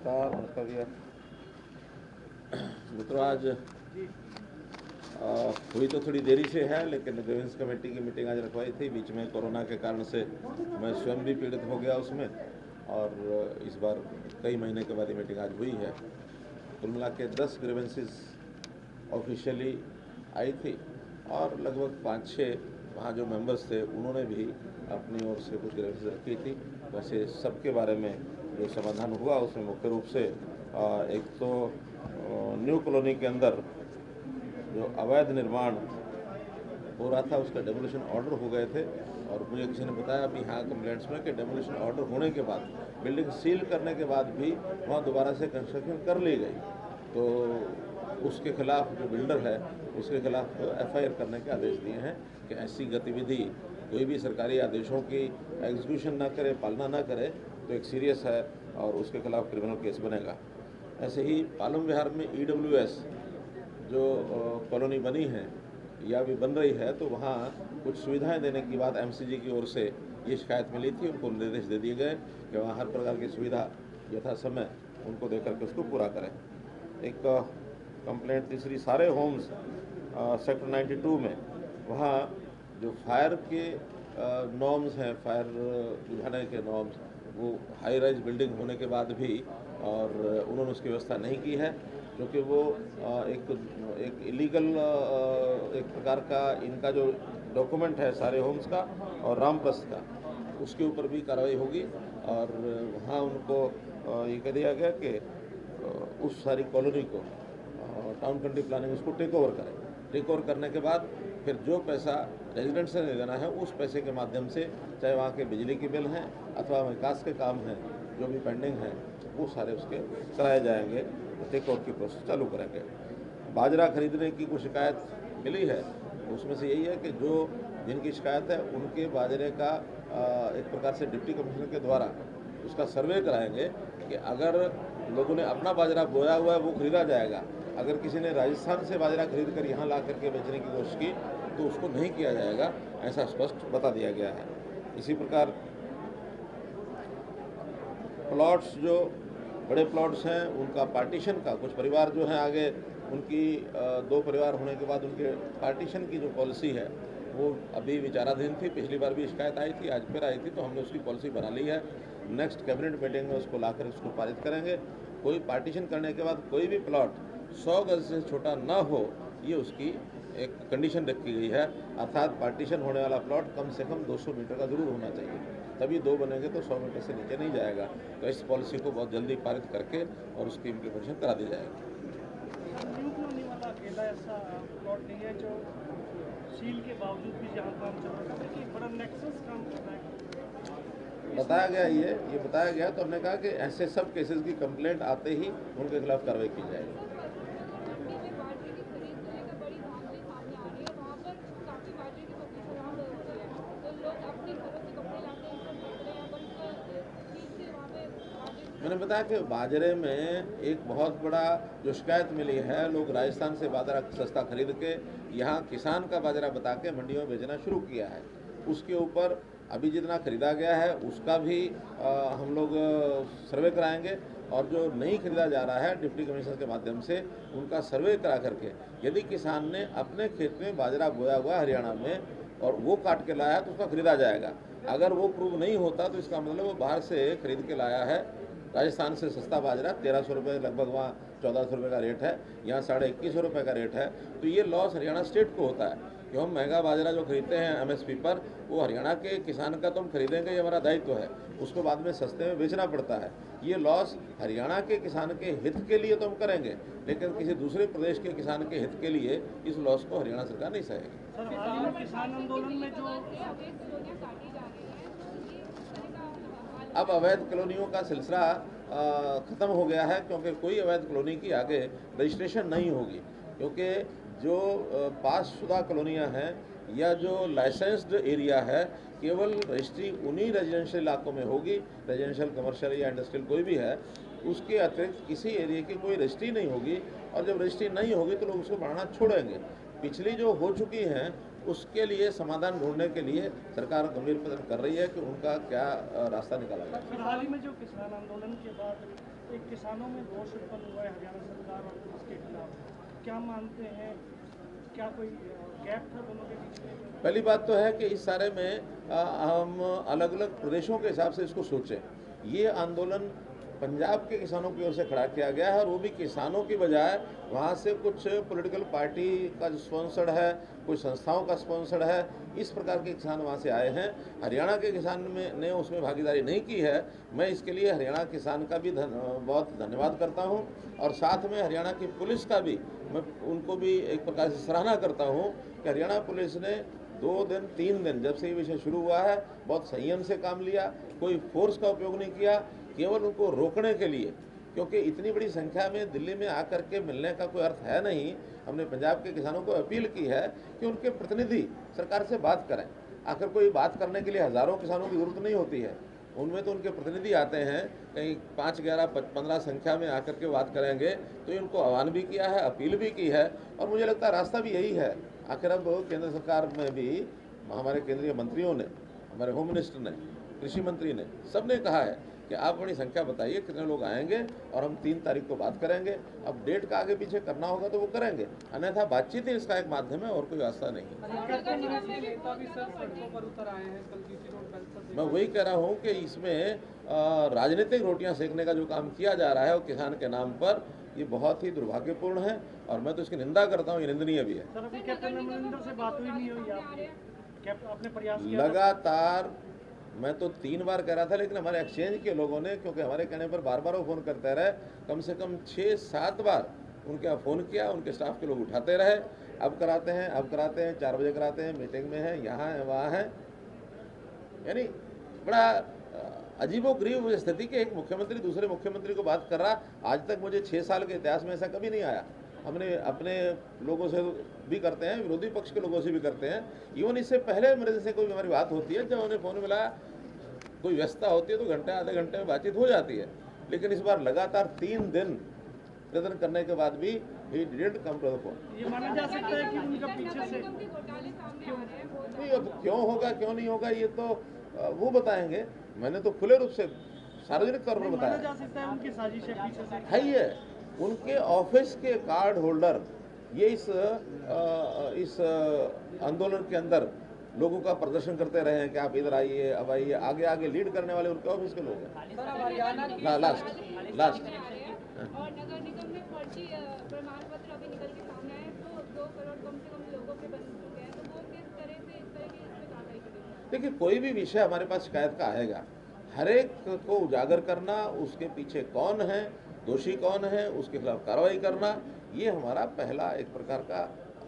नमस्कार भैया। मित्रों, आज हुई तो थोड़ी देरी से है, लेकिन ग्रीवेंस कमेटी की मीटिंग आज रखवाई थी। बीच में कोरोना के कारण से मैं स्वयं भी पीड़ित हो गया उसमें, और इस बार कई महीने के बाद ये मीटिंग आज हुई है। कुल मिला के 10 ग्रीवेंसेस ऑफिशियली आई थी, और लगभग 5-6 वहाँ जो मेंबर्स थे उन्होंने भी अपनी ओर से कुछ ग्रीवेंसेस रखी थी। वैसे सबके बारे में जो समाधान हुआ उसमें मुख्य रूप से एक तो न्यू कॉलोनी के अंदर जो अवैध निर्माण हो रहा था उसका डेमोलिशन ऑर्डर हो गए थे, और मुझे किसी ने बताया अभी यहाँ कंप्लेंट्स में कि डेमोलिशन ऑर्डर होने के बाद, बिल्डिंग सील करने के बाद भी वहाँ दोबारा से कंस्ट्रक्शन कर ली गई, तो उसके खिलाफ जो बिल्डर है उसके खिलाफ FIR करने के आदेश दिए हैं कि ऐसी गतिविधि कोई भी सरकारी आदेशों की एग्जीक्यूशन ना करे, पालना ना करे, तो एक सीरियस है और उसके खिलाफ क्रिमिनल केस बनेगा। ऐसे ही पालम विहार में EWS जो कॉलोनी बनी है या भी बन रही है, तो वहाँ कुछ सुविधाएं देने की बात MCG की ओर से ये शिकायत मिली थी। उनको निर्देश दे दिए गए कि वहाँ हर प्रकार की सुविधा यथा समय उनको देकर के उसको पूरा करें। एक कंप्लेंट तीसरी, सारे होम्स सेक्टर 92 में, वहाँ जो फायर के नॉर्म्स हैं, फायर बुझाने के नॉर्म्स, वो हाई राइज बिल्डिंग होने के बाद भी और उन्होंने उसकी व्यवस्था नहीं की है, क्योंकि वो एक इलीगल एक प्रकार का इनका जो डॉक्यूमेंट है सारे होम्स का और रामप्रस्थ का, उसके ऊपर भी कार्रवाई होगी। और वहाँ उनको ये कह दिया गया कि उस सारी कॉलोनी को टाउन कंट्री प्लानिंग उसको टेक ओवर करें। टेक ओवर करने के बाद फिर जो पैसा रेजिडेंट से देना है उस पैसे के माध्यम से, चाहे वहाँ के बिजली के बिल हैं अथवा विकास के काम हैं जो भी पेंडिंग हैं, वो सारे उसके कराए जाएंगे। टेक ओवर की प्रोसेस चालू करेंगे। बाजरा खरीदने की कुछ शिकायत मिली है, उसमें से यही है कि जो जिनकी शिकायत है उनके बाजरे का एक प्रकार से डिप्टी कमिश्नर के द्वारा उसका सर्वे कराएंगे कि अगर लोगों ने अपना बाजरा बोया हुआ है वो खरीदा जाएगा, अगर किसी ने राजस्थान से बाजरा खरीद कर यहाँ ला करके बेचने की कोशिश की तो उसको नहीं किया जाएगा, ऐसा स्पष्ट बता दिया गया है। इसी प्रकार प्लॉट्स, जो बड़े प्लॉट्स हैं उनका पार्टीशन का, कुछ परिवार जो हैं आगे उनकी 2 परिवार होने के बाद उनके पार्टीशन की जो पॉलिसी है वो अभी विचाराधीन थी। पिछली बार भी शिकायत आई थी, आज फिर आई थी, तो हमने उसकी पॉलिसी बना ली है। नेक्स्ट कैबिनेट मीटिंग में उसको लाकर उसको पारित करेंगे। कोई पार्टीशन करने के बाद कोई भी प्लॉट 100 गज से छोटा ना हो, ये उसकी एक कंडीशन रखी गई है। अर्थात पार्टीशन होने वाला प्लॉट कम से कम 200 मीटर का जरूर होना चाहिए, तभी 2 बनेंगे तो 100 मीटर से नीचे नहीं जाएगा। तो इस पॉलिसी को बहुत जल्दी पारित करके और उसकी इम्प्लीमेंटेशन करा दी जाएगी। न्यू कॉलोनी वाला अकेला ऐसा प्लॉट नहीं है जो सील के बावजूद भी जहाँ काम चल रहा है, कि बड़ा नेक्सस काम कर रहा है। बताया गया ये बताया गया, तो हमने कहा कि ऐसे सब केसेस की कंप्लेंट आते ही उनके खिलाफ कार्रवाई की जाएगी। मैंने बताया कि बाजरे में एक बहुत बड़ा जो शिकायत मिली है, लोग राजस्थान से बाजरा सस्ता खरीद के यहाँ किसान का बाजरा बता के मंडियों में बेचना शुरू किया है। उसके ऊपर अभी जितना खरीदा गया है उसका भी हम लोग सर्वे कराएंगे, और जो नहीं खरीदा जा रहा है डिप्टी कमिश्नर के माध्यम से उनका सर्वे करा करके, यदि किसान ने अपने खेत में बाजरा बोया हुआ हरियाणा में और वो काट के लाया है तो उसका खरीदा जाएगा। अगर वो प्रूव नहीं होता तो इसका मतलब वो बाहर से खरीद के लाया है, राजस्थान से सस्ता बाजरा 1300 रुपये लगभग, वहाँ 1400 रुपये का रेट है, यहाँ 2150 रुपये का रेट है। तो ये लॉस हरियाणा स्टेट को होता है कि हम महंगा बाजरा जो खरीदते हैं MSP पर, वो हरियाणा के किसान का तो हम खरीदेंगे, ये हमारा दायित्व है, उसको बाद में सस्ते में बेचना पड़ता है। ये लॉस हरियाणा के किसान के हित के लिए तो हम करेंगे, लेकिन किसी दूसरे प्रदेश के किसान के हित के लिए इस लॉस को हरियाणा सरकार नहीं सहेगी। सर, हाल ही में किसान आंदोलन में जो अब अवैध कॉलोनियों का सिलसिला ख़त्म हो गया है, क्योंकि कोई अवैध कॉलोनी की आगे रजिस्ट्रेशन नहीं होगी, क्योंकि जो पासशुदा कॉलोनियाँ हैं या जो लाइसेंस्ड एरिया है, केवल रजिस्ट्री उन्हीं रेजिडेंशियल इलाकों में होगी। रेजिडेंशियल, कमर्शियल या इंडस्ट्रियल कोई भी है, उसके अतिरिक्त किसी एरिया की कोई रजिस्ट्री नहीं होगी, और जब रजिस्ट्री नहीं होगी तो लोग उसको बढ़ाना छोड़ेंगे। पिछली जो हो चुकी हैं उसके लिए समाधान ढूंढने के लिए सरकार गंभीर प्रयत्न कर रही है कि उनका क्या रास्ता निकाला जाए। हाल ही में जो किसान आंदोलन के बाद एक किसानों में रोष उत्पन्न हुआ है हरियाणा सरकार और उसके खिलाफ, क्या मानते हैं, क्या कोई गैप था दोनों के बीच में? पहली बात तो है कि इस सारे में हम अलग अलग प्रदेशों के हिसाब से इसको सोचें। ये आंदोलन पंजाब के किसानों की ओर से खड़ा किया गया है और वो भी किसानों की बजाय वहाँ से कुछ पॉलिटिकल पार्टी का जो स्पॉन्सर्ड है, कुछ संस्थाओं का स्पॉन्सर्ड है, इस प्रकार के किसान वहाँ से आए हैं। हरियाणा के किसान ने उसमें भागीदारी नहीं की है। मैं इसके लिए हरियाणा किसान का भी बहुत धन्यवाद करता हूँ और साथ में हरियाणा की पुलिस का भी मैं उनको भी एक प्रकार से सराहना करता हूँ कि हरियाणा पुलिस ने 2 दिन 3 दिन जब से ये विषय शुरू हुआ है बहुत संयम से काम लिया, कोई फोर्स का उपयोग नहीं किया, केवल उनको रोकने के लिए, क्योंकि इतनी बड़ी संख्या में दिल्ली में आकर के मिलने का कोई अर्थ है नहीं। हमने पंजाब के किसानों को अपील की है कि उनके प्रतिनिधि सरकार से बात करें। आखिर कोई बात करने के लिए हज़ारों किसानों की ज़रूरत नहीं होती है, उनमें तो उनके प्रतिनिधि आते हैं, कहीं 5, 11, 15 संख्या में आकर के बात करेंगे। तो इनको आह्वान भी किया है, अपील भी की है और मुझे लगता है रास्ता भी यही है। आखिर अब केंद्र सरकार में भी हमारे केंद्रीय मंत्रियों ने, हमारे होम मिनिस्टर ने, कृषि मंत्री ने, सब ने कहा है कि आप बड़ी संख्या बताइए कितने लोग आएंगे और हम 3 तारीख को बात करेंगे। अब डेट का आगे पीछे करना होगा तो वो करेंगे, अन्यथा बातचीत ही इसका एक माध्यम है और कोई रास्ता नहीं। मैं वही कह रहा हूँ कि इसमें राजनीतिक रोटियां सेकने का जो काम किया जा रहा है वो किसान के नाम पर, ये बहुत ही दुर्भाग्यपूर्ण है और मैं तो इसकी निंदा करता हूँ, ये निंदनीय भी है। सर, अभी कैप्टन अमरिंदर से बात हुई नहीं हुई आपने प्रयास किया? लगातार मैं तो 3 बार कह रहा था, लेकिन हमारे एक्सचेंज के लोगों ने, क्योंकि हमारे कहने पर बार बार वो फ़ोन करते रहे, कम से कम 6-7 बार उनके यहाँ फ़ोन किया, उनके स्टाफ के लोग उठाते रहे। अब कराते हैं 4 बजे कराते हैं, मीटिंग में है, यहाँ है, वहाँ है। यानी बड़ा अजीबोगरीब स्थिति कि एक मुख्यमंत्री दूसरे मुख्यमंत्री को बात कर रहा। आज तक मुझे 6 साल के इतिहास में ऐसा कभी नहीं आया। हमने अपने लोगों से भी करते हैं, विरोधी पक्ष के लोगों से भी करते हैं। इवन इससे पहले मेरे से कोई हमारी बात होती है, जब उन्हें फ़ोन मिला, कोई व्यस्तता होती है तो घंटे आधे घंटे में बातचीत हो जाती है। लेकिन इस बार लगातार 3 दिन प्रदर्शन करने के बाद भी he didn't come to the phone. ये माना जा सकता है कि उनका पीछे से नहीं, अब क्यों होगा क्यों नहीं होगा ये तो वो बताएंगे। मैंने तो खुले रूप से सार्वजनिक तौर पर बताया। माना जा सकता है उनकी साजिश है पीछे से। है ही है, उनके ऑफिस के कार्ड होल्डर ये इस आंदोलन के अंदर लोगों का प्रदर्शन करते रहे हैं कि आप इधर आइए, अब आइए, आगे आगे लीड करने वाले उनके ऑफिस के लोग हैं। लास्ट और नगर निगम में फर्जी प्रमाण पत्र अभी निकल के सामने आए, तो 2 करोड़ कम से कम लोगों के बन चुके हैं, तो वो किस तरह से इस तरह की इसमें कार्रवाई करेंगे? देखिए, कोई भी विषय हमारे पास शिकायत का आएगा, हर एक को उजागर करना, उसके पीछे कौन है, दोषी कौन है, उसके खिलाफ कार्रवाई करना, ये हमारा पहला एक प्रकार का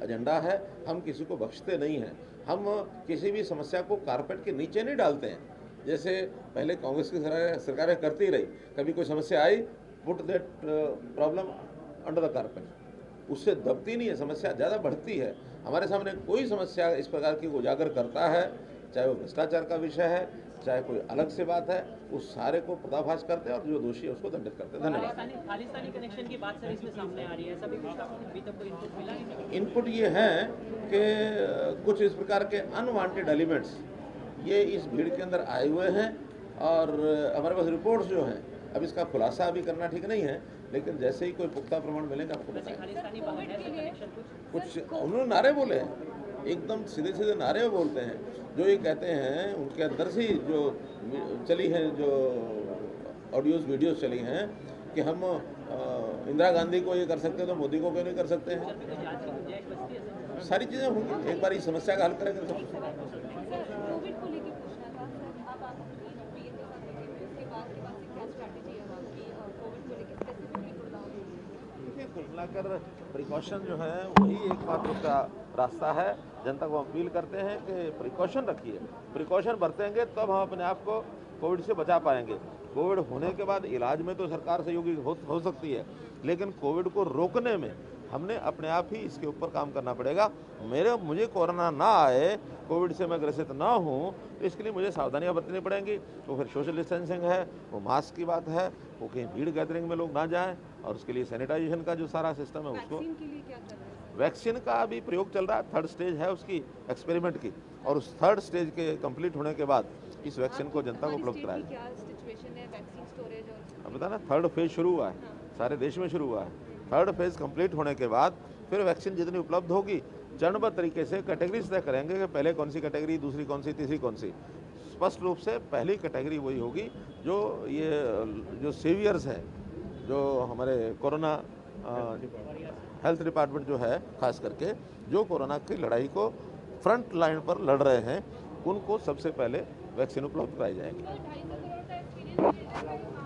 एजेंडा है। हम किसी को बख्शते नहीं हैं। हम किसी भी समस्या को कारपेट के नीचे नहीं डालते हैं। जैसे पहले कांग्रेस की सरकारें करती रही, कभी कोई समस्या आई, put that problem under the carpet, उससे दबती नहीं है, समस्या ज़्यादा बढ़ती है। हमारे सामने कोई समस्या इस प्रकार की उजागर करता है, चाहे वो भ्रष्टाचार का विषय है, चाहे कोई अलग से बात है, उस सारे को पर्दाफाश करते हैं और जो दोषी है उसको दंडित करते हैं। धन्यवाद। खालिस्तानी कनेक्शन की बात सर इसमें सामने आ रही है, सभी कुछ अभी तक कोई इनपुट मिला नहीं? इनपुट ये है कि कुछ इस प्रकार के अनवांटेड एलिमेंट्स ये इस भीड़ के अंदर आए हुए हैं और हमारे पास रिपोर्ट्स जो हैं, अब इसका खुलासा अभी करना ठीक नहीं है, लेकिन जैसे ही कोई पुख्ता प्रमाण मिलेंगे आपको बताएंगे। कुछ उन्होंने नारे बोले हैं, एकदम सीधे सीधे नारे बोलते हैं, जो ये कहते हैं उनके अंदर से जो चली हैं, जो ऑडियोज वीडियोस चली हैं कि हम इंदिरा गांधी को ये कर सकते हैं तो मोदी को क्यों नहीं कर सकते हैं। सारी चीज़ें होंगी, एक बार इस समस्या का हल करेंगे सब। कोविड को लेकर पूछना था सर, अब आप ये तो उसके बाद क्या स्ट्रैटेजी है आपकी कोविड को लेकर स्पेसिफिकली गुड़गांव? देखिए, कुल मिलाकर प्रिकॉशन जो है वही एकमात्र उसका रास्ता है। जनता को अपील करते हैं कि प्रिकॉशन रखिए, प्रिकॉशन बरतेंगे तब हम अपने आप को कोविड से बचा पाएंगे। कोविड होने के बाद इलाज में तो सरकार सहयोगी हो सकती है, लेकिन कोविड को रोकने में हमने अपने आप ही इसके ऊपर काम करना पड़ेगा। मुझे कोरोना ना आए, कोविड से मैं ग्रसित ना हूँ, तो इसके लिए मुझे सावधानियां बरतनी पड़ेंगी। तो फिर सोशल डिस्टेंसिंग है, वो मास्क की बात है, वो कहीं भीड़ गैदरिंग में लोग ना जाएं, और उसके लिए सैनिटाइजेशन का जो सारा सिस्टम है उसको। वैक्सीन के लिए क्या कर रहे हैं? वैक्सीन का अभी प्रयोग चल रहा है, 3rd स्टेज है उसकी एक्सपेरिमेंट की, और उस 3rd स्टेज के कंप्लीट होने के बाद इस वैक्सीन को जनता को उपलब्ध कराया। सिचुएशन है वैक्सीन स्टोरेज और अब बता ना, थर्ड फेज शुरू हुआ है, सारे देश में शुरू हुआ है। थर्ड फेज कंप्लीट होने के बाद फिर वैक्सीन जितनी उपलब्ध होगी चरणबद्ध तरीके से कैटेगरीज तय करेंगे कि पहले कौन सी कैटेगरी, दूसरी कौन सी, तीसरी कौन सी। स्पष्ट रूप से पहली कैटेगरी वही होगी जो सीवियर्स है, जो हमारे कोरोना हेल्थ डिपार्टमेंट जो है, खास करके जो कोरोना की लड़ाई को फ्रंट लाइन पर लड़ रहे हैं, उनको सबसे पहले वैक्सीन उपलब्ध कराई जाएगी। 250 करोड़ का एक्सपीरियंस